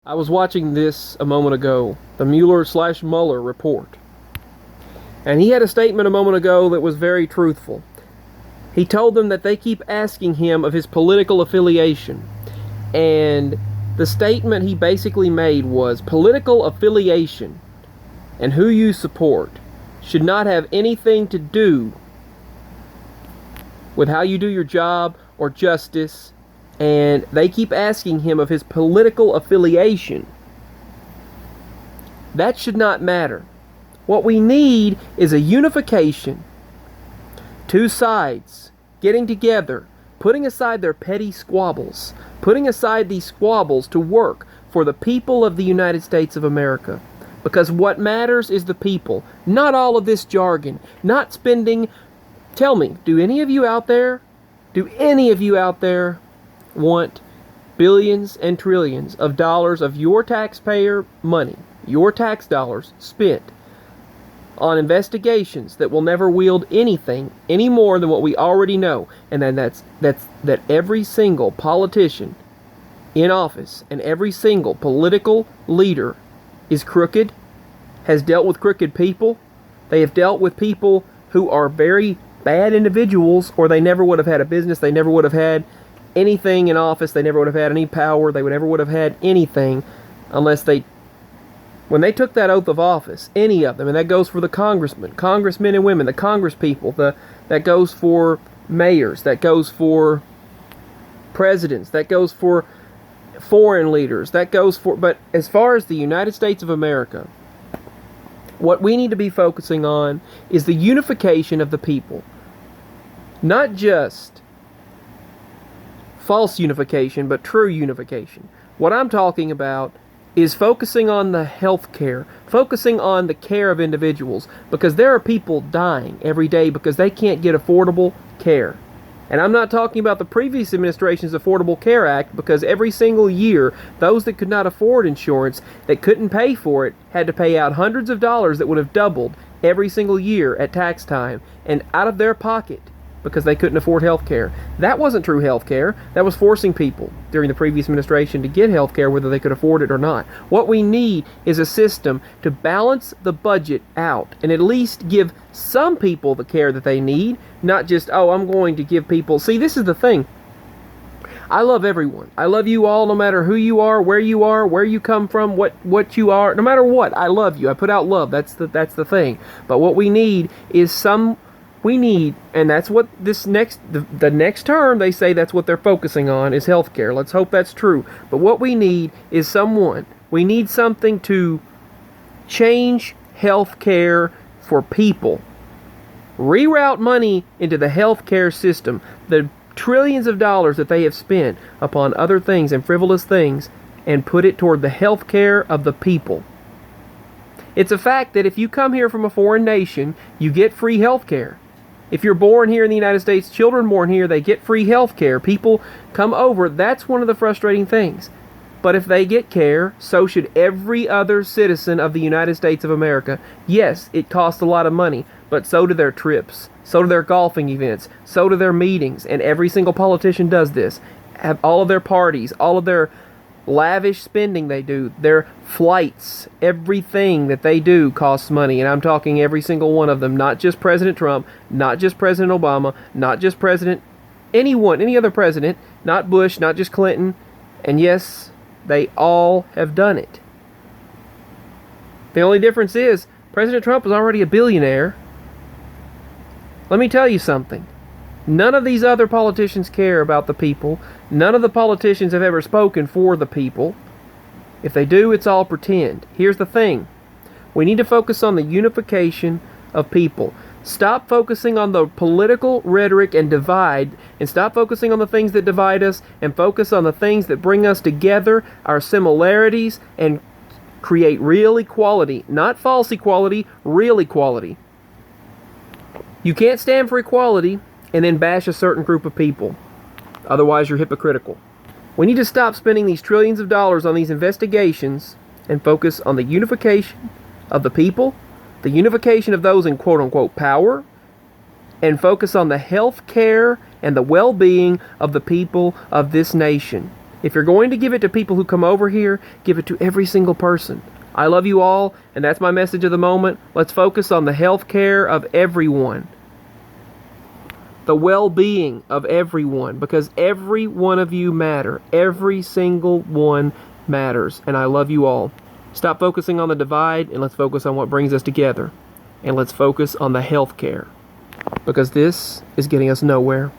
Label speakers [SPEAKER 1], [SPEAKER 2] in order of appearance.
[SPEAKER 1] I was watching this a moment ago, the Mueller/Mueller report. And he had a statement a moment ago that was very truthful. He told them that they keep asking him of his political affiliation. And the statement he basically made was political affiliation and who you support should not have anything to do with how you do your job or justice. And they keep asking him of his political affiliation. That should not matter. What we need is a unification. Two sides getting together, putting aside their petty squabbles, putting aside these squabbles to work for the people of the United States of America. Because what matters is the people, not all of this jargon, not spending. Tell me, do any of you out there want billions and trillions of dollars of your taxpayer money, your tax dollars spent on investigations that will never wield anything any more than what we already know? And then that every single politician in office and every single political leader is crooked, has dealt with crooked people. They have dealt with people who are very bad individuals, or they never would have had a business, they never would have had anything in office, they never would have had any power, they never would have had anything unless when they took that oath of office, any of them, and that goes for the congressmen and women, the congresspeople, that goes for mayors, that goes for presidents, that goes for foreign leaders, but as far as the United States of America, what we need to be focusing on is the unification of the people. Not just false unification, but true unification. What I'm talking about is focusing on the health care, focusing on the care of individuals, because there are people dying every day because they can't get affordable care. And I'm not talking about the previous administration's Affordable Care Act, because every single year, those that could not afford insurance, that couldn't pay for it, had to pay out hundreds of dollars that would have doubled every single year at tax time and out of their pocket because they couldn't afford health care. That wasn't true health care. That was forcing people during the previous administration to get health care whether they could afford it or not. What we need is a system to balance the budget out and at least give some people the care that they need, not just, I'm going to give people. See, this is the thing. I love everyone. I love you all, no matter who you are, where you come from, what you are, no matter what. I love you. I put out love. That's the thing. But what we need is and that's what the next term, they say that's what they're focusing on, is healthcare. Let's hope that's true. But what we need is we need something to change healthcare for people. Reroute money into the healthcare system. The trillions of dollars that they have spent upon other things and frivolous things, and put it toward the healthcare of the people. It's a fact that if you come here from a foreign nation, you get free health care. If you're born here in the United States, children born here, they get free health care. People come over. That's one of the frustrating things. But if they get care, so should every other citizen of the United States of America. Yes, it costs a lot of money, but so do their trips, so do their golfing events, so do their meetings, and every single politician does this. Have all of their parties, all of their lavish spending they do, their flights, everything that they do costs money. And I'm talking every single one of them, not just President Trump, not just President Obama, not just any other president, not Bush, not just Clinton. And yes, they all have done it. The only difference is President Trump was already a billionaire. Let me tell you something. None of these other politicians care about the people. None of the politicians have ever spoken for the people. If they do, it's all pretend. Here's the thing. We need to focus on the unification of people. Stop focusing on the political rhetoric and divide, and stop focusing on the things that divide us, and focus on the things that bring us together, our similarities, and create real equality. Not false equality, real equality. You can't stand for equality and then bash a certain group of people. Otherwise, you're hypocritical. We need to stop spending these trillions of dollars on these investigations and focus on the unification of the people, the unification of those in quote-unquote power, and focus on the health care and the well-being of the people of this nation. If you're going to give it to people who come over here, give it to every single person. I love you all, and that's my message of the moment. Let's focus on the health care of everyone. The well-being of everyone, because every one of you matter. Every single one matters, and I love you all. Stop focusing on the divide, and let's focus on what brings us together. And let's focus on the health care, because this is getting us nowhere.